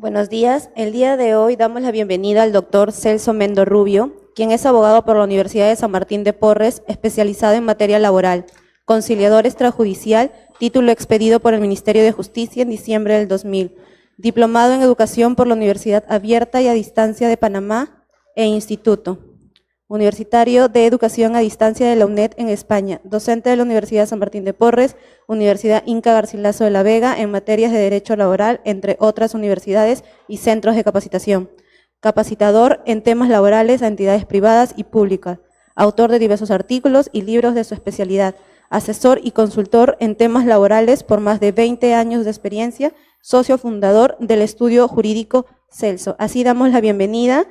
Buenos días. El día de hoy damos la bienvenida al doctor Celso Mendo Rubio, quien es abogado por la Universidad de San Martín de Porres, especializado en materia laboral, conciliador extrajudicial, título expedido por el Ministerio de Justicia en diciembre del 2000, diplomado en educación por la Universidad Abierta y a Distancia de Panamá e Instituto Universitario de Educación a Distancia de la UNED en España, docente de la Universidad San Martín de Porres, Universidad Inca Garcilaso de la Vega en materias de derecho laboral, entre otras universidades y centros de capacitación. Capacitador en temas laborales a entidades privadas y públicas, autor de diversos artículos y libros de su especialidad, asesor y consultor en temas laborales por más de 20 años de experiencia, socio fundador del estudio jurídico Celso. Así damos la bienvenida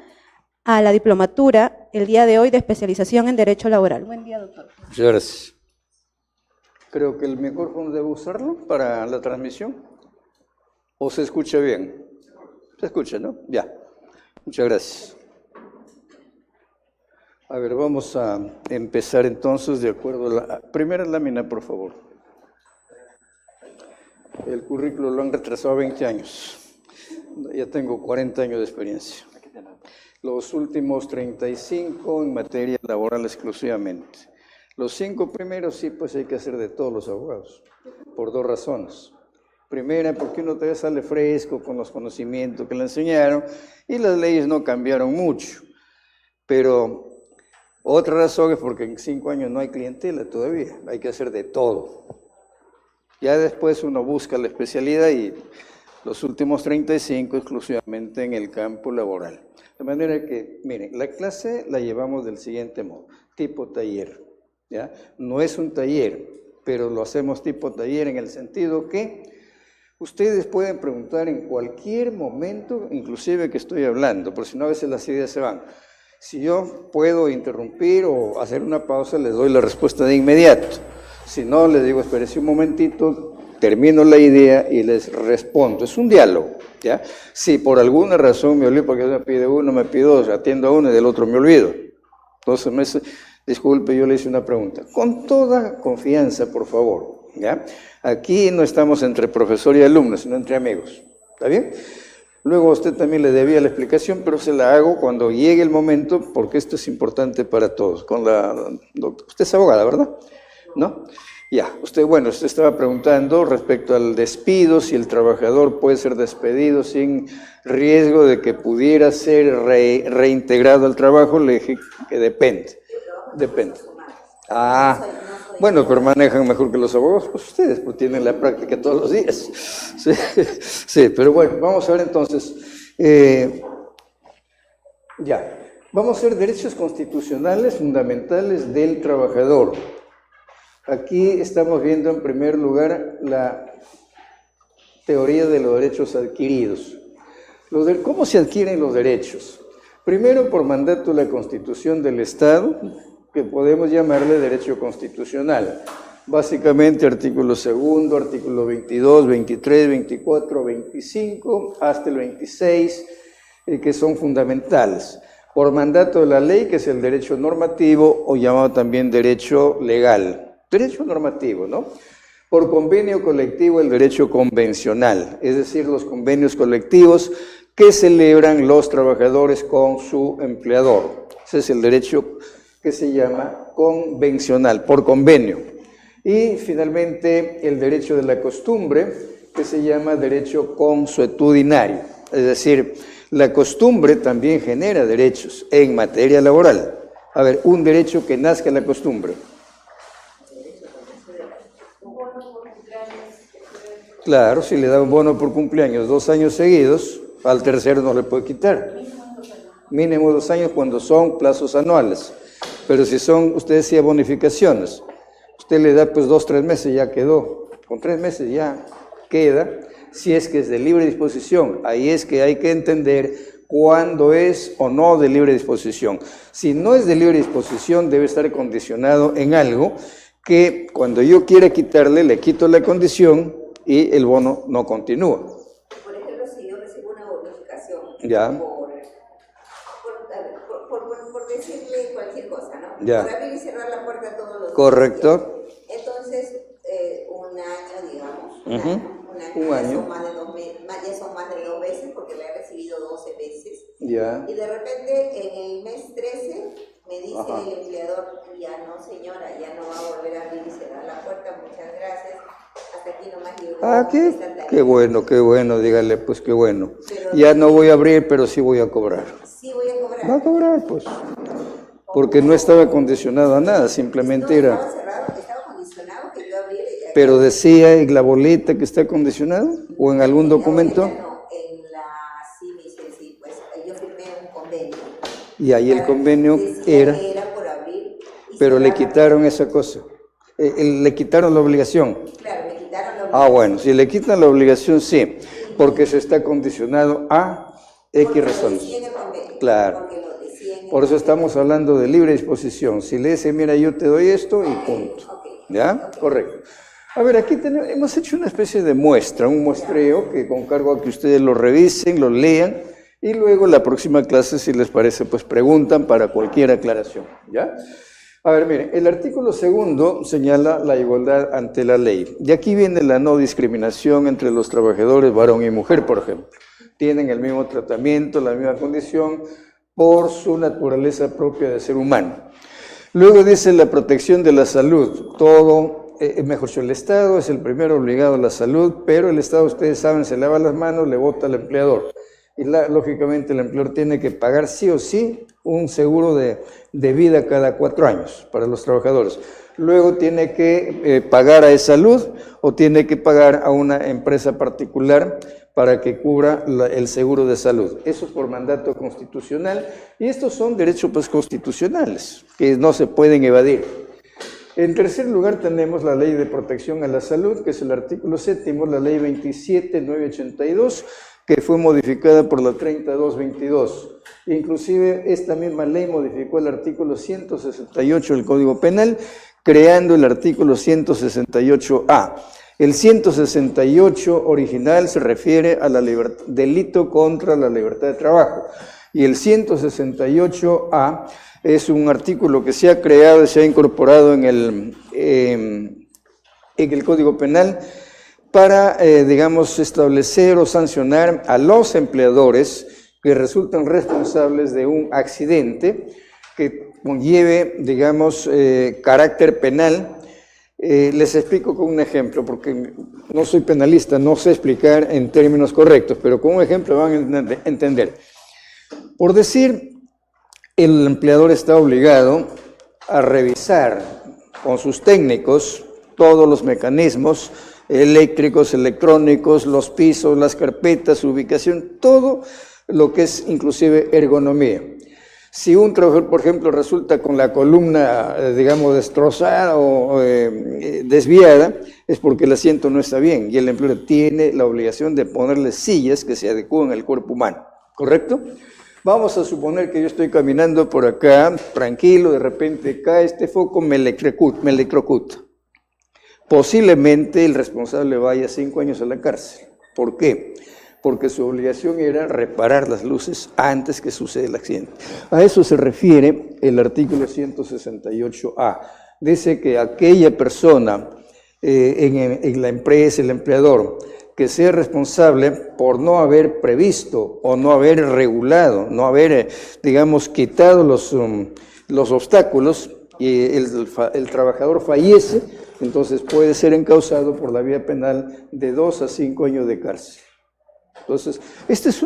a la diplomatura el día de hoy de especialización en Derecho Laboral. Buen día, doctor. Muchas gracias. Creo que el micrófono debo usarlo para la transmisión. ¿O se escucha bien? Se escucha, ¿no? Ya. Muchas gracias. A ver, vamos a empezar entonces de acuerdo a la primera lámina, por favor. El currículo lo han retrasado 20 años. Ya tengo 40 años de experiencia. Los últimos 35 en materia laboral exclusivamente. Los 5 primeros sí, pues hay que hacer de todos los abogados, por 2 razones. Primera, porque uno todavía sale fresco con los conocimientos que le enseñaron y las leyes no cambiaron mucho. Pero otra razón es porque en 5 años no hay clientela todavía, hay que hacer de todo. Ya después uno busca la especialidad y los últimos 35 exclusivamente en el campo laboral. De manera que, miren, la clase la llevamos del siguiente modo, tipo taller, ¿ya? No es un taller, pero lo hacemos tipo taller en el sentido que ustedes pueden preguntar en cualquier momento, inclusive que estoy hablando, por si no a veces las ideas se van. Si yo puedo interrumpir o hacer una pausa, les doy la respuesta de inmediato. Si no, les digo, espérese un momentito, termino la idea y les respondo. Es un diálogo, ¿ya? Si por alguna razón me olvido, porque me pide uno, me pide dos, atiendo a uno y del otro me olvido. Entonces, disculpe, yo le hice una pregunta. Con toda confianza, por favor, ¿ya? Aquí no estamos entre profesor y alumno, sino entre amigos, ¿está bien? Luego a usted también le debía la explicación, pero se la hago cuando llegue el momento, porque esto es importante para todos. Usted es abogada, ¿verdad? ¿No? Ya, usted estaba preguntando respecto al despido, si el trabajador puede ser despedido sin riesgo de que pudiera ser reintegrado al trabajo. Le dije que depende. Bueno, pero manejan mejor que los abogados, pues ustedes pues tienen la práctica todos los días. Sí, pero bueno, vamos a ver entonces. Vamos a ver derechos constitucionales fundamentales del trabajador. Aquí estamos viendo en primer lugar la teoría de los derechos adquiridos. ¿Cómo se adquieren los derechos? Primero, por mandato de la Constitución del Estado, que podemos llamarle derecho constitucional. Básicamente, artículo 2, artículo 22, 23, 24, 25, hasta el 26, que son fundamentales. Por mandato de la ley, que es el derecho normativo, o llamado también derecho legal. Derecho normativo, ¿no? Por convenio colectivo, el derecho convencional, es decir, los convenios colectivos que celebran los trabajadores con su empleador. Ese es el derecho que se llama convencional, por convenio. Y finalmente, el derecho de la costumbre, que se llama derecho consuetudinario. Es decir, la costumbre también genera derechos en materia laboral. A ver, un derecho que nazca en la costumbre. Claro, si le da un bono por cumpleaños 2 años seguidos, al tercero no le puede quitar. Mínimo 2 años cuando son plazos anuales. Pero si son, usted decía, bonificaciones, usted le da pues 2, 3 meses, ya quedó. Con 3 meses ya queda, si es que es de libre disposición. Ahí es que hay que entender cuándo es o no de libre disposición. Si no es de libre disposición, debe estar condicionado en algo que cuando yo quiera quitarle, le quito la condición y el bono no continúa. Por ejemplo, si yo recibo una bonificación por decirle cualquier cosa, ¿no? Ya. Por abrir y cerrar la puerta todos los días. Correcto. Entonces, un año, digamos, Un año. ya son más de 2 veces porque le Ya. Y de repente en el mes 13 me dice Ajá. el empleador, ya no señora, ya no va a volver a abrir y cerrar la puerta, muchas gracias, hasta aquí nomás llegó esta tarea. Qué bueno, dígale, pues qué bueno. Pero Ya no voy a abrir, pero sí voy a cobrar. sí voy a cobrar. Va a cobrar, pues. Porque no estaba condicionado a nada, simplemente No, era. estaba cerrado, estaba condicionado que yo abriera. Pero decía en la boleta que está condicionado, o en algún documento. No, sí, me dice, sí, pues yo firmé un convenio. Y ahí el convenio Decía era. que era por abrir. Pero le quitaron esa cosa. Le quitaron la obligación. Claro, me quitaron la obligación. Bueno, si le quitan la obligación, sí, porque se está condicionado a X razones. Claro. Por eso estamos hablando de libre disposición. Si le dice, mira, yo te doy esto y punto. ¿Ya? Correcto. A ver, aquí hemos hecho una especie de muestra, un muestreo que con cargo a que ustedes lo revisen, lo lean y luego la próxima clase, si les parece, pues preguntan para cualquier aclaración. ¿Ya? A ver, miren, el artículo 2 señala la igualdad ante la ley. Y aquí viene la no discriminación entre los trabajadores, varón y mujer, por ejemplo. Tienen el mismo tratamiento, la misma condición, por su naturaleza propia de ser humano. Luego dice la protección de la salud. Mejor dicho, el Estado es el primero obligado a la salud, pero el Estado, ustedes saben, se lava las manos, le bota al empleador. Y lógicamente el empleador tiene que pagar sí o sí un seguro de vida cada 4 años para los trabajadores. Luego tiene que pagar a salud o tiene que pagar a una empresa particular para que cubra el seguro de salud. Eso es por mandato constitucional y estos son derechos pues, constitucionales que no se pueden evadir. En tercer lugar tenemos la Ley de Protección a la Salud, que es el artículo 7, la Ley 27.982, que fue modificada por la 3222. Inclusive esta misma ley modificó el artículo 168 del Código Penal, creando el artículo 168A. El 168 original se refiere a delito contra la libertad de trabajo y el 168A es un artículo que se ha creado y se ha incorporado en el Código Penal para, digamos, establecer o sancionar a los empleadores que resultan responsables de un accidente que conlleve, digamos, carácter penal. Les explico con un ejemplo, porque no soy penalista, no sé explicar en términos correctos, pero con un ejemplo van a entender. Por decir, el empleador está obligado a revisar con sus técnicos todos los mecanismos eléctricos, electrónicos, los pisos, las carpetas, su ubicación, todo lo que es inclusive ergonomía. Si un trabajador, por ejemplo, resulta con la columna, digamos, destrozada o desviada, es porque el asiento no está bien y el empleador tiene la obligación de ponerle sillas que se adecúen al cuerpo humano, ¿correcto? Vamos a suponer que yo estoy caminando por acá, tranquilo, de repente cae este foco, me electrocuta. Posiblemente el responsable vaya 5 años a la cárcel. ¿Por qué? Porque su obligación era reparar las luces antes que suceda el accidente. A eso se refiere el artículo 168A. Dice que aquella persona en la empresa, el empleador, que sea responsable por no haber previsto o no haber regulado, no haber, digamos, quitado los obstáculos y el trabajador fallece, entonces puede ser encausado por la vía penal de 2 a 5 años de cárcel. Entonces, este es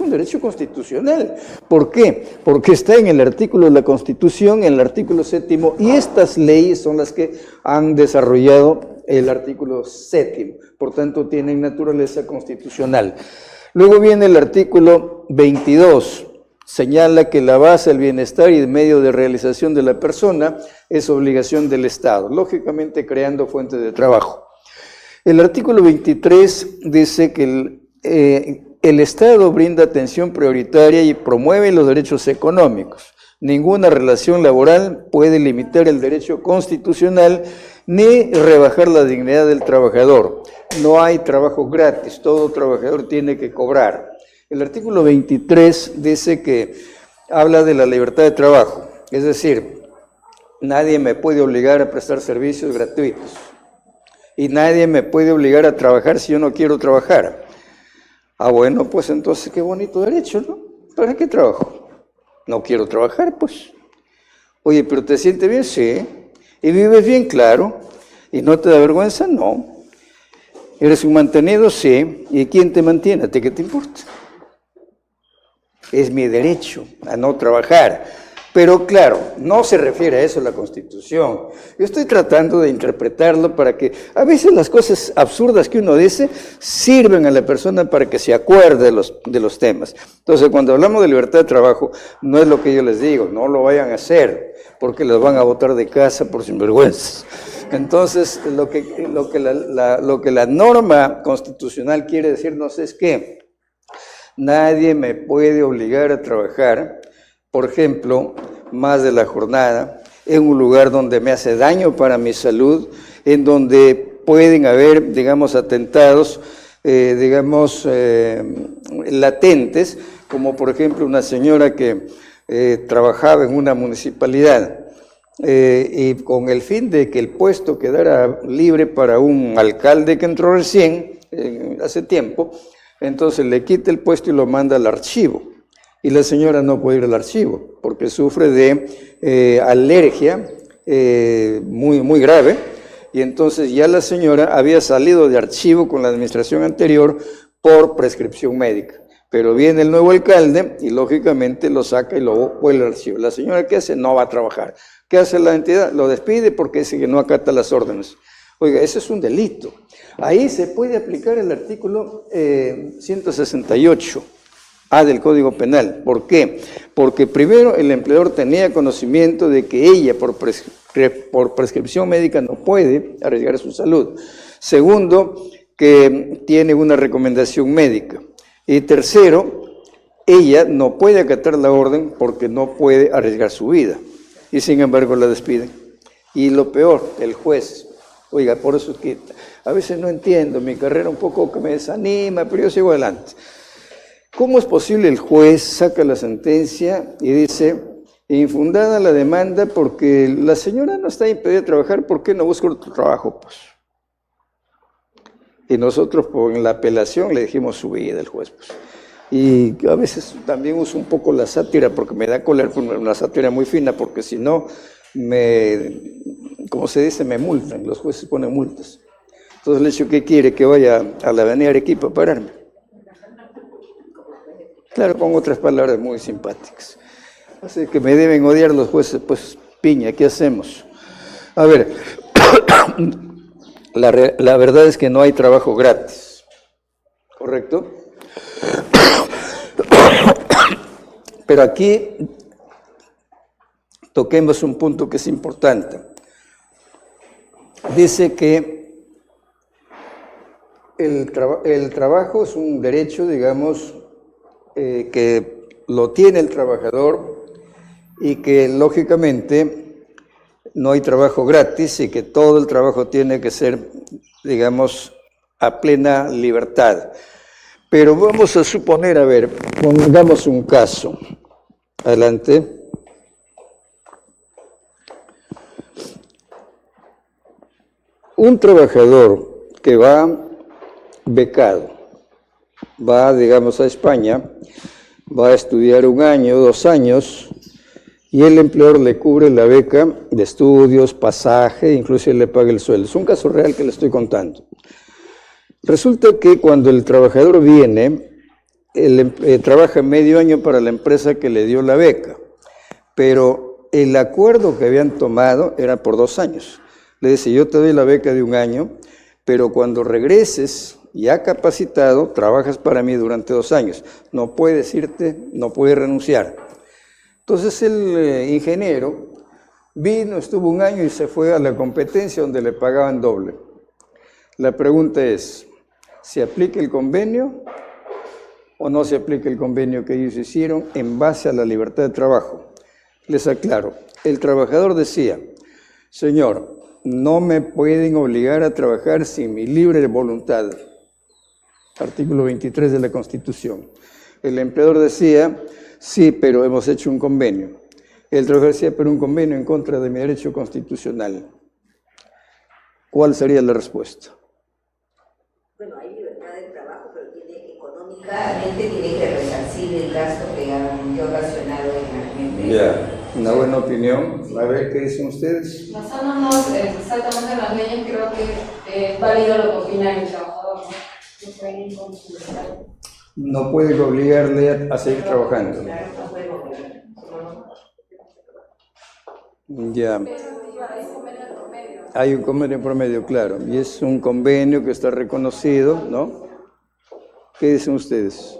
un derecho constitucional. ¿Por qué? Porque está en el artículo de la Constitución, en el artículo 7, y estas leyes son las que han desarrollado el artículo 7, por tanto tienen naturaleza constitucional. Luego viene el artículo 22, señala que la base del bienestar y el medio de realización de la persona es obligación del Estado, lógicamente creando fuentes de trabajo. El artículo 23 dice que el Estado brinda atención prioritaria y promueve los derechos económicos. Ninguna relación laboral puede limitar el derecho constitucional ni rebajar la dignidad del trabajador. No hay trabajo gratis, todo trabajador tiene que cobrar. El artículo 23 dice que habla de la libertad de trabajo, es decir, nadie me puede obligar a prestar servicios gratuitos y nadie me puede obligar a trabajar si yo no quiero trabajar. Bueno, pues entonces qué bonito derecho, ¿no? ¿para qué trabajo? No quiero trabajar, pues. Oye, ¿pero te sientes bien? Sí. ¿Y vives bien? Claro. ¿Y no te da vergüenza? No. ¿Eres un mantenido? Sí. ¿Y quién te mantiene? ¿A ti qué te importa? Es mi derecho a no trabajar. Pero claro, no se refiere a eso la Constitución. Yo estoy tratando de interpretarlo para que a veces las cosas absurdas que uno dice sirven a la persona para que se acuerde de los temas. Entonces, cuando hablamos de libertad de trabajo, no es lo que yo les digo, no lo vayan a hacer, porque los van a botar de casa por sinvergüenzas. Entonces, lo que la norma constitucional quiere decirnos es que nadie me puede obligar a trabajar, por ejemplo, más de la jornada, en un lugar donde me hace daño para mi salud, en donde pueden haber, digamos, atentados, latentes, como por ejemplo una señora que trabajaba en una municipalidad y con el fin de que el puesto quedara libre para un alcalde que entró recién, hace tiempo, entonces le quita el puesto y lo manda al archivo. Y la señora no puede ir al archivo porque sufre de alergia muy grave. Y entonces ya la señora había salido de archivo con la administración anterior por prescripción médica. Pero viene el nuevo alcalde y lógicamente lo saca y lo vuelve al archivo. La señora, ¿qué hace? No va a trabajar. ¿Qué hace la entidad? Lo despide porque dice que no acata las órdenes. Oiga, eso es un delito. Ahí se puede aplicar el artículo 168. del Código Penal. ¿Por qué? Porque primero el empleador tenía conocimiento de que ella por prescripción médica no puede arriesgar su salud. Segundo, que tiene una recomendación médica. Y tercero, ella no puede acatar la orden porque no puede arriesgar su vida. Y sin embargo la despiden. Y lo peor, el juez. Oiga, por eso es que a veces no entiendo, mi carrera un poco que me desanima, pero yo sigo adelante. ¿Cómo es posible el juez saca la sentencia y dice, infundada la demanda porque la señora no está impedida de trabajar, ¿por qué no busca otro trabajo? Pues. Y nosotros en la apelación le dijimos su vida al juez. Pues. Y a veces también uso un poco la sátira porque me da cólera, una sátira muy fina, porque si no, como se dice, me multan, los jueces ponen multas. Entonces le digo, ¿qué quiere? Que vaya a la avenida Arequipa a pararme. Claro, con otras palabras muy simpáticas. Así que me deben odiar los jueces, pues piña, ¿qué hacemos? A ver, la verdad es que no hay trabajo gratis, ¿correcto? Pero aquí toquemos un punto que es importante. Dice que el trabajo es un derecho, digamos, que lo tiene el trabajador y que lógicamente no hay trabajo gratis y que todo el trabajo tiene que ser, digamos, a plena libertad. Pero vamos a suponer, a ver, pongamos un caso. Adelante. Un trabajador que va becado, va, digamos, a España, va a estudiar 1 año, 2 años, y el empleador le cubre la beca de estudios, pasaje, incluso le paga el sueldo. Es un caso real que le estoy contando. Resulta que cuando el trabajador viene, trabaja medio año para la empresa que le dio la beca, pero el acuerdo que habían tomado era por 2 años. Le dice, yo te doy la beca de 1 año, pero cuando regreses ya capacitado, trabajas para mí durante 2 años. No puedes irte, no puedes renunciar. Entonces el ingeniero vino, estuvo 1 año y se fue a la competencia donde le pagaban doble. La pregunta es, ¿se aplica el convenio o no se aplica el convenio que ellos hicieron en base a la libertad de trabajo? Les aclaro, el trabajador decía, señor, no me pueden obligar a trabajar sin mi libre voluntad. Artículo 23 de la Constitución. El empleador decía, sí, pero hemos hecho un convenio. El trabajador decía, pero un convenio en contra de mi derecho constitucional. ¿Cuál sería la respuesta? Bueno, hay libertad de trabajo, pero tiene económica Y cada ente tiene que resarcir el gasto que ha ocasionado en la Ya, una buena opinión. A ver, ¿qué dicen ustedes? Basándonos exactamente en las leyes, creo que es válido lo que opina el trabajador, ¿no? No pueden consultar. No pueden obligarle a seguir trabajando. Claro, no podemos ver. Ya. Hay un convenio promedio, claro, y es un convenio que está reconocido, ¿no? ¿Qué dicen ustedes?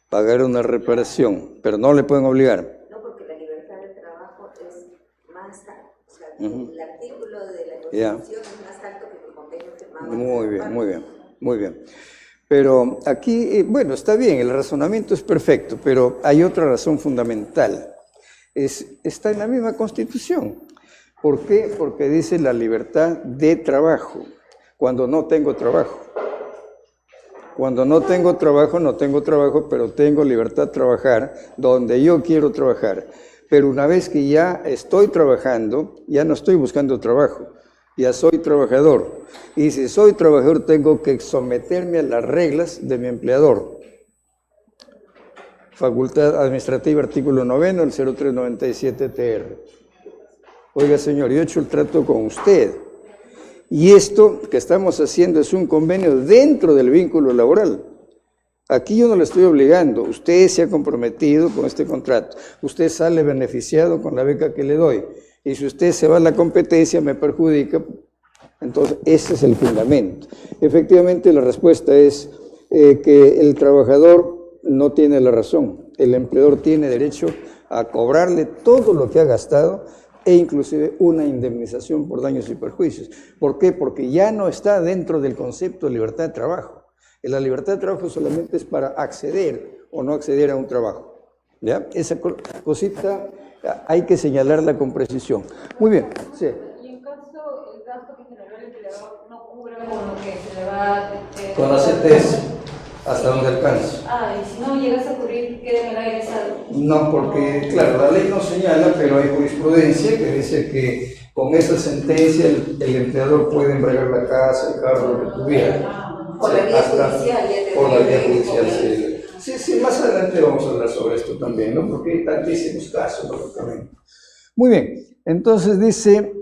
Pagar una reparación, pero no le pueden obligar. No, porque la libertad de trabajo es más alta. O sea, el artículo de la Constitución es más alto que el convenio firmado. Muy bien, muy bien, muy bien. Pero aquí, bueno, está bien, el razonamiento es perfecto, pero hay otra razón fundamental. Está en la misma Constitución. ¿Por qué? Porque dice la libertad de trabajo, cuando no tengo trabajo. Cuando no tengo trabajo, pero tengo libertad de trabajar donde yo quiero trabajar. Pero una vez que ya estoy trabajando, ya no estoy buscando trabajo, ya soy trabajador. Y si soy trabajador, tengo que someterme a las reglas de mi empleador. Facultad Administrativa, artículo 9, el 0397 TR. Oiga, señor, yo he hecho el trato con usted. Y esto que estamos haciendo es un convenio dentro del vínculo laboral. Aquí yo no le estoy obligando, usted se ha comprometido con este contrato, usted sale beneficiado con la beca que le doy, y si usted se va a la competencia me perjudica, entonces ese es el fundamento. Efectivamente la respuesta es que el trabajador no tiene la razón, el empleador tiene derecho a cobrarle todo lo que ha gastado, e inclusive una indemnización por daños y perjuicios. ¿Por qué? Porque ya no está dentro del concepto de libertad de trabajo. La libertad de trabajo solamente es para acceder o no acceder a un trabajo. ¿Ya? Esa cosita hay que señalarla con precisión. Muy bien. Sí. Y en caso, el gasto que generó el empleador no cubre con lo que se le va Con la CTS, hasta donde alcance. y si no llegas a cubrir, queda en el aire esa. No, porque, claro, la ley no señala, pero hay jurisprudencia que dice que con esa sentencia el empleador puede embargar la casa, el carro, lo que tuviera. Por la vía judicial, Por la vía judicial, sí. Sí, más adelante vamos a hablar sobre esto también, ¿no? Porque hay tantísimos casos, lógicamente. Muy bien, entonces dice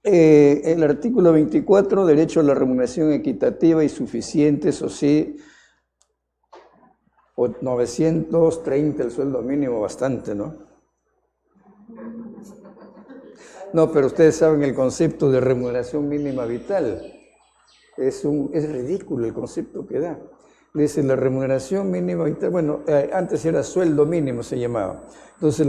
el artículo 24, derecho a la remuneración equitativa y suficiente, eso sí, 930 el sueldo mínimo, bastante, ¿no? No, pero ustedes saben el concepto de remuneración mínima vital. Es ridículo el concepto que da. Dice la remuneración mínima vital, bueno, antes era sueldo mínimo se llamaba. Entonces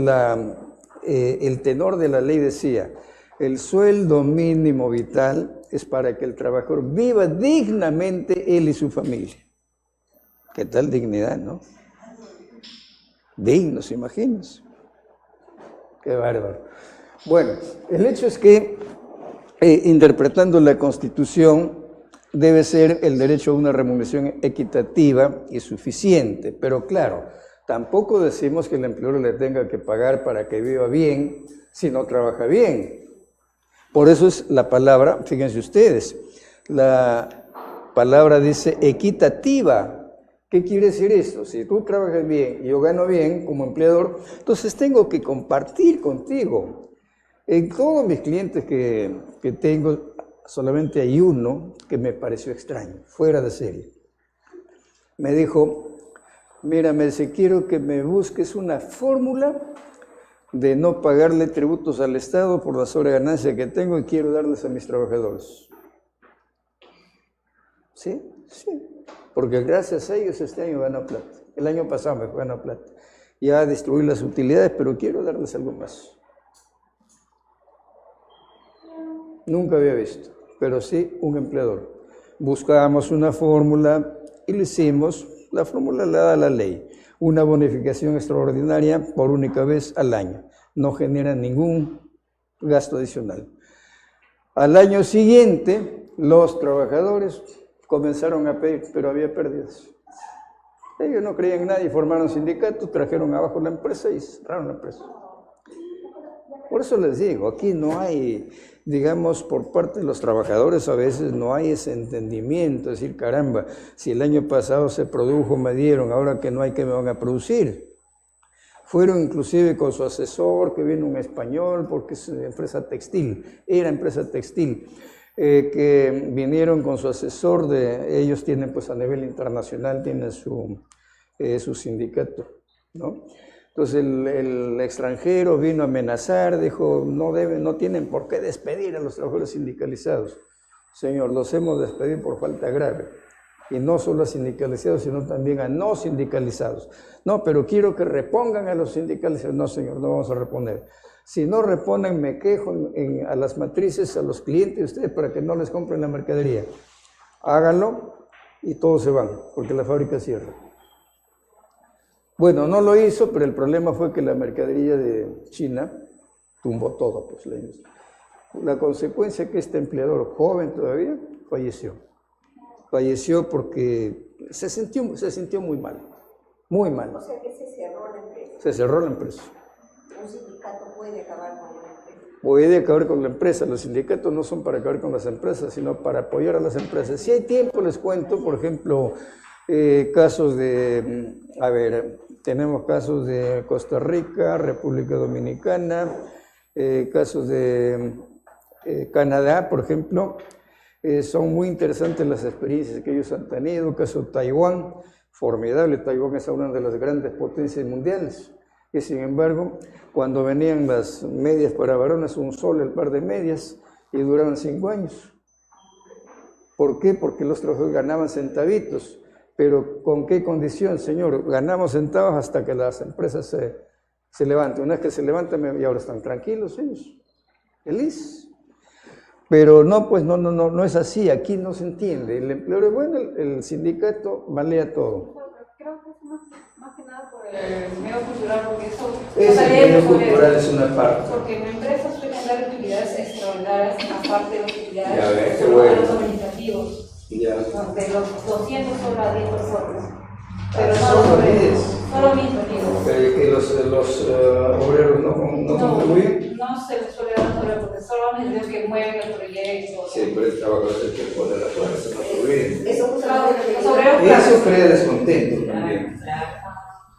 el tenor de la ley decía, el sueldo mínimo vital es para que el trabajador viva dignamente él y su familia. ¿Qué tal dignidad, no? Dignos, imagínense. Qué bárbaro. Bueno, el hecho es que, interpretando la Constitución, debe ser el derecho a una remuneración equitativa y suficiente. Pero claro, tampoco decimos que el empleador le tenga que pagar para que viva bien si no trabaja bien. Por eso es la palabra, fíjense ustedes, la palabra dice equitativa. ¿Qué quiere decir eso? Si tú trabajas bien y yo gano bien como empleador, entonces tengo que compartir contigo. En todos mis clientes que tengo, solamente hay uno que me pareció extraño, fuera de serie. Me dijo, mira, me dice, quiero que me busques una fórmula de no pagarle tributos al Estado por la sobreganancia que tengo y quiero darles a mis trabajadores. ¿Sí? Sí. Porque gracias a ellos este año gano plata. El año pasado me ganó plata. Ya distribuí las utilidades, pero quiero darles algo más. Nunca había visto, pero sí un empleador. Buscábamos una fórmula y lo hicimos. La fórmula la da la ley. Una bonificación extraordinaria por única vez al año. No genera ningún gasto adicional. Al año siguiente, los trabajadores comenzaron a pedir, pero había pérdidas. Ellos no creían en nadie, formaron sindicatos, trajeron abajo la empresa y cerraron la empresa. Por eso les digo, aquí no hay, digamos, por parte de los trabajadores a veces no hay ese entendimiento, es decir, caramba, si el año pasado se produjo, me dieron, ahora que no hay, ¿qué me van a producir? Fueron inclusive con su asesor, que viene un español, porque es empresa textil, era empresa textil, que vinieron con su asesor, ellos tienen pues a nivel internacional, tienen su sindicato, ¿no? Entonces el extranjero vino a amenazar, dijo, no tienen por qué despedir a los trabajadores sindicalizados. Señor, los hemos despedido por falta grave. Y no solo a sindicalizados, sino también a no sindicalizados. No, pero quiero que repongan a los sindicalizados. No, señor, no vamos a reponer. Si no reponen, me quejo a las matrices, a los clientes de ustedes, para que no les compren la mercadería. Háganlo y todos se van, porque la fábrica cierra. Bueno, no lo hizo, pero el problema fue que la mercadería de China tumbó todo, pues la industria. La consecuencia es que este empleador, joven todavía, falleció. Falleció porque se sintió muy mal, muy mal. O sea que se cerró la empresa. Se cerró la empresa. Un sindicato puede acabar con la empresa. Puede acabar con la empresa. Los sindicatos no son para acabar con las empresas, sino para apoyar a las empresas. Si hay tiempo, les cuento, por ejemplo, casos de, tenemos casos de Costa Rica, República Dominicana, casos de Canadá, por ejemplo. Son muy interesantes las experiencias que ellos han tenido. Caso de Taiwán, formidable. Taiwán es una de las grandes potencias mundiales. Y sin embargo, cuando venían las medias para varones, un sol el par de medias, y duraban 5 años. ¿Por qué? Porque los trabajadores ganaban centavitos. Pero ¿con qué condición, señor? Ganamos centavos hasta que las empresas se levanten. Una vez que se levantan, y ahora están tranquilos ellos, felices. Pero no, pues no es así, aquí no se entiende. El empleador es bueno, el sindicato malea todo. Creo que es más que nada por el medio cultural, porque eso... Ese medio cultural es una parte. Porque en empresas suelen dar utilidades extraordinarias, aparte de utilidades Ya ves, qué bueno. a los administrativos. Ya. De los 200 solo a 10 personas. Pero no solo 10. Solo administrativos. Que los obreros no contribuyen. No se les suele dar sobre porque solamente los que mueven el proyecto. Sí, pero el trabajador es el que pone la fuerza, no contribuyen. Eso justamente lo que Los obreros Eso crea descontento también.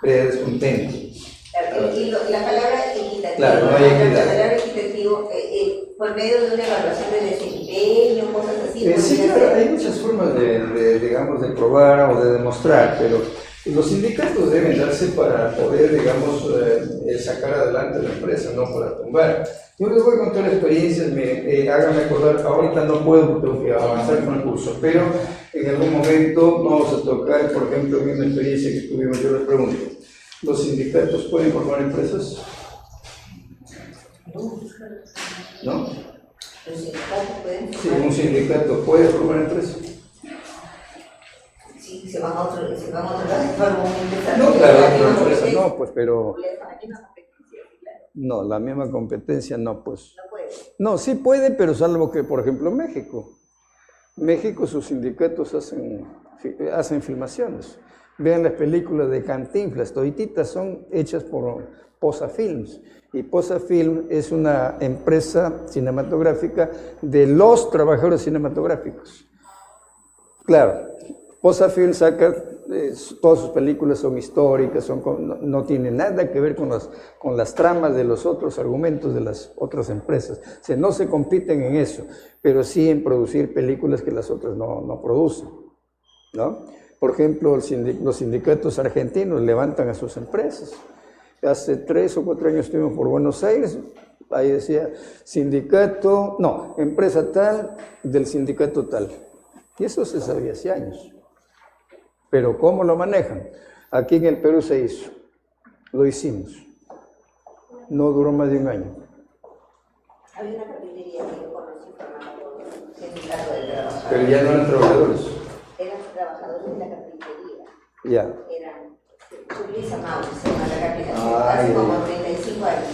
Crea descontento. y la palabra equitativa, Claro, no hay equidad. la palabra equitativo, por medio de una evaluación de desempeño, cosas así. Sí, claro, hay muchas formas digamos, de probar o de demostrar, pero los sindicatos deben darse para poder, digamos, sacar adelante la empresa, no para tumbar. Yo les voy a contar experiencias, háganme acordar, ahorita no puedo porque tengo que avanzar con el curso, pero en algún momento vamos a tocar, por ejemplo, una experiencia que tuvimos. Yo les pregunto, ¿los sindicatos pueden formar empresas? ¿No? Los sindicatos pueden Sí, un sindicato puede formar empresas. Sí, se van a otro lado, forman una empresa. No, claro, otra empresa no, pues, pero... La misma competencia, claro. No, la misma competencia no, pues. No puede. No, sí puede, pero salvo que, por ejemplo, México. México, sus sindicatos hacen filmaciones. Vean las películas de Cantinflas, todititas son hechas por Posa Films. Y Posa Film es una empresa cinematográfica de los trabajadores cinematográficos. Claro, Posa Film saca, todas sus películas son históricas, no tienen nada que ver con las tramas de los otros argumentos de las otras empresas. O sea, no se compiten en eso, pero sí en producir películas que las otras no producen, ¿no? Por ejemplo, los sindicatos argentinos levantan a sus empresas. Hace 3 o 4 años estuvimos por Buenos Aires, ahí decía empresa tal del sindicato tal. Y eso se sabía hace años. Pero ¿cómo lo manejan? Aquí en el Perú se hizo, lo hicimos. No duró más de 1 año. Había una carpintería que yo conocí formada por el sindicato de trabajadores. Pero ya no eran trabajadores. Eran trabajadores de la carpintería. Ya. Eran Julissa Maus, se llama la carpintería, Ay, hace como 35 años.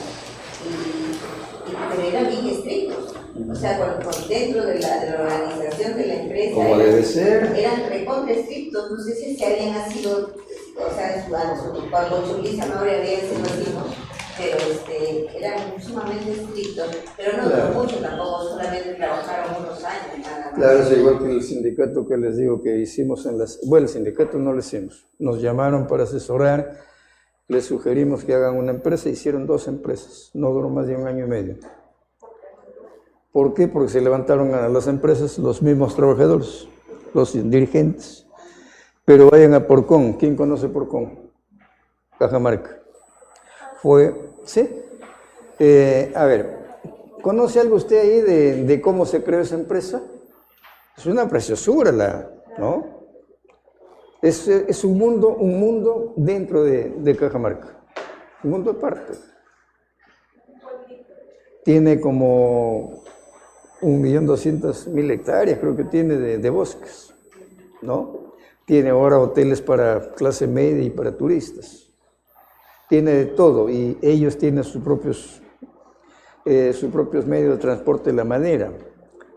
Pero eran bien estrictos. O sea, dentro de la organización de la empresa. Como debe ser. Eran recontra estrictos. No sé si habían sido, o sea, cuando Julissa Maus había sido así, ¿no? Pero eran sumamente estrictos, pero no Claro. duró mucho tampoco, solamente trabajaron unos años nada más. Claro, es igual que el sindicato que les digo que hicimos en las... Bueno, el sindicato no lo hicimos. Nos llamaron para asesorar, les sugerimos que hagan una empresa, hicieron 2 empresas, no duró más de 1 año y medio. ¿Por qué? Porque se levantaron a las empresas los mismos trabajadores, los dirigentes. Pero vayan a Porcón. ¿Quién conoce Porcón? Cajamarca. ¿Sí? A ver, ¿conoce algo usted ahí de cómo se creó esa empresa? Es una preciosura, ¿no? Es un mundo dentro de Cajamarca, un mundo aparte. Tiene como 1.200.000 hectáreas, creo que tiene de bosques, ¿no? Tiene ahora hoteles para clase media y para turistas. Tiene de todo y ellos tienen sus propios medios de transporte de la madera,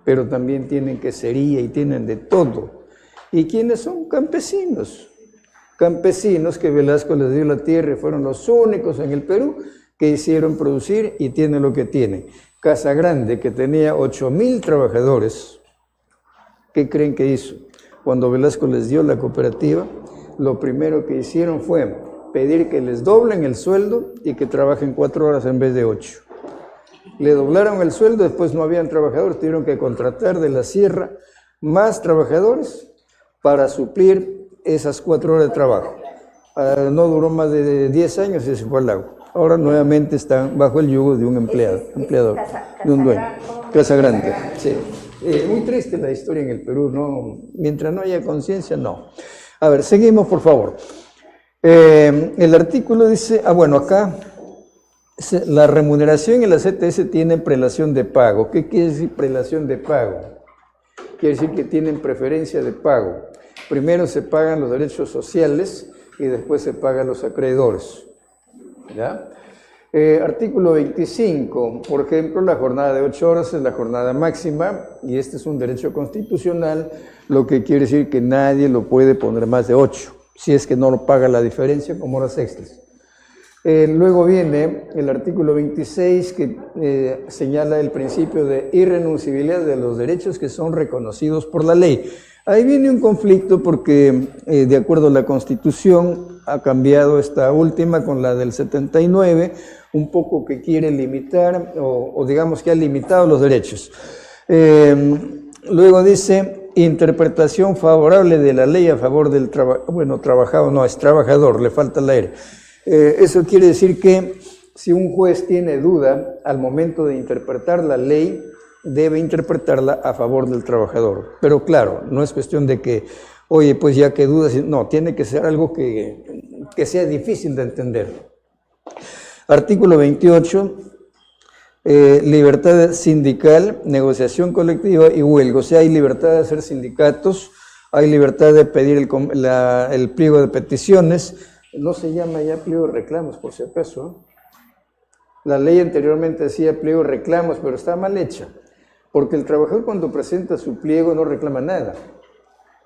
pero también tienen quesería y tienen de todo. ¿Y quiénes son? Campesinos. Campesinos que Velasco les dio la tierra y fueron los únicos en el Perú que hicieron producir y tienen lo que tienen. Casa Grande, que tenía 8.000 trabajadores, ¿qué creen que hizo? Cuando Velasco les dio la cooperativa, lo primero que hicieron fue pedir que les doblen el sueldo y que trabajen 4 horas en vez de 8. Le doblaron el sueldo, después no habían trabajadores, tuvieron que contratar de la sierra más trabajadores para suplir esas 4 horas de trabajo. No duró más de 10 años y se fue al lago. Ahora nuevamente están bajo el yugo de un empleador, de un dueño. Casa Grande, sí. Muy triste la historia en el Perú, ¿no? Mientras no haya conciencia, no. A ver, seguimos, por favor. El artículo dice, bueno, acá la remuneración y la CTS tienen prelación de pago. ¿Qué quiere decir prelación de pago? Quiere decir que tienen preferencia de pago. Primero se pagan los derechos sociales y después se pagan los acreedores. ¿Ya? Artículo 25, por ejemplo, la jornada de 8 horas es la jornada máxima y este es un derecho constitucional, lo que quiere decir que nadie lo puede poner más de 8, si es que no lo paga la diferencia como horas extras. Luego viene el artículo 26 que señala el principio de irrenunciabilidad de los derechos que son reconocidos por la ley. Ahí viene un conflicto porque de acuerdo a la Constitución ha cambiado esta última con la del 79, un poco que quiere limitar o digamos que ha limitado los derechos. Luego dice interpretación favorable de la ley a favor del trabajador, bueno, trabajador no, es trabajador, le falta la R. Eso quiere decir que si un juez tiene duda al momento de interpretar la ley, debe interpretarla a favor del trabajador. Pero claro, no es cuestión de que, oye, pues ya que dudas, no, tiene que ser algo que sea difícil de entender. Artículo 28, libertad sindical, negociación colectiva y huelga. O sea, hay libertad de hacer sindicatos, hay libertad de pedir el pliego de peticiones. No se llama ya pliego de reclamos, por si acaso. La ley anteriormente decía pliego de reclamos, pero está mal hecha. Porque el trabajador cuando presenta su pliego no reclama nada.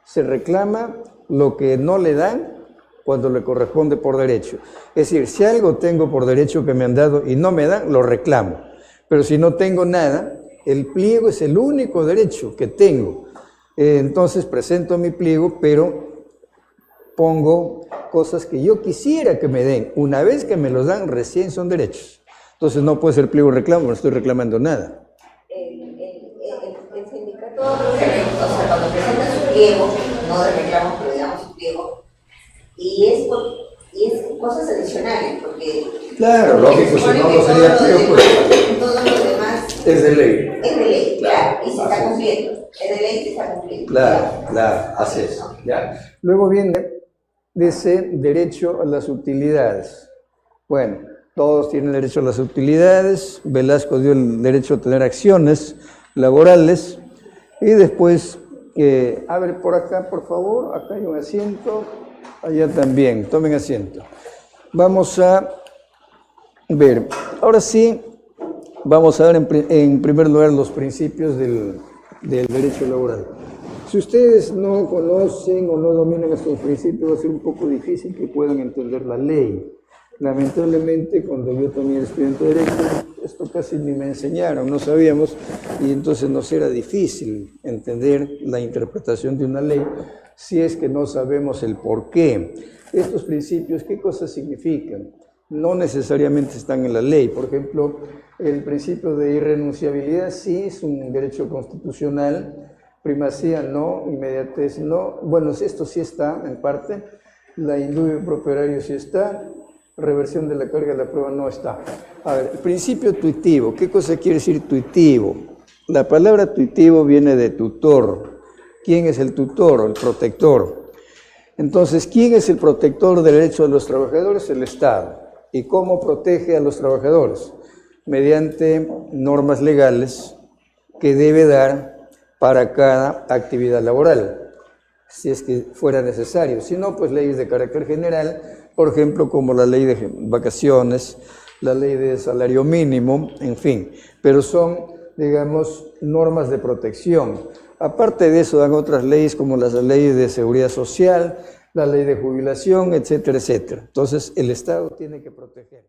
Se reclama lo que no le dan cuando le corresponde por derecho. Es decir, si algo tengo por derecho que me han dado y no me dan, lo reclamo. Pero si no tengo nada, el pliego es el único derecho que tengo. Entonces presento mi pliego, pero pongo cosas que yo quisiera que me den. Una vez que me los dan, recién son derechos. Entonces no puede ser pliego reclamo, no estoy reclamando nada. El sindicato, o sea, cuando presenta su pliego, no de reclamo, pero digamos su pliego, y es cosas adicionales, porque... Claro, lógico, si no, no sería pliego, pues... Todo lo demás... Es de ley. Es de ley, claro, y se está cumpliendo. Es de ley y se está cumpliendo. Claro, así es. ¿Ya? Luego viene, dice, derecho a las utilidades. Bueno, todos tienen derecho a las utilidades. Velasco dio el derecho a tener acciones laborales. Y después, a ver, por acá, por favor, acá hay un asiento, allá también, tomen asiento. Vamos a ver, ahora sí, vamos a ver en primer lugar los principios del derecho laboral. Si ustedes no conocen o no dominan estos principios, va a ser un poco difícil que puedan entender la ley. Lamentablemente, cuando yo también estudiante de Derecho, esto casi ni me enseñaron, no sabíamos, y entonces nos era difícil entender la interpretación de una ley si es que no sabemos el por qué. Estos principios, ¿qué cosas significan? No necesariamente están en la ley. Por ejemplo, el principio de irrenunciabilidad sí es un derecho constitucional, primacía no, inmediatez no. Bueno, esto sí está en parte, la indubio properario sí está, reversión de la carga de la prueba no está. A ver, el principio tuitivo, ¿qué cosa quiere decir tuitivo? La palabra tuitivo viene de tutor. ¿Quién es el tutor o el protector? Entonces, ¿quién es el protector del derecho de los trabajadores? El Estado. ¿Y cómo protege a los trabajadores? Mediante normas legales que debe dar para cada actividad laboral, si es que fuera necesario. Si no, pues leyes de carácter general, por ejemplo, como la ley de vacaciones, la ley de salario mínimo, en fin. Pero son, digamos, normas de protección. Aparte de eso, dan otras leyes como las leyes de seguridad social, la ley de jubilación, etcétera, etcétera. Entonces, el Estado tiene que proteger.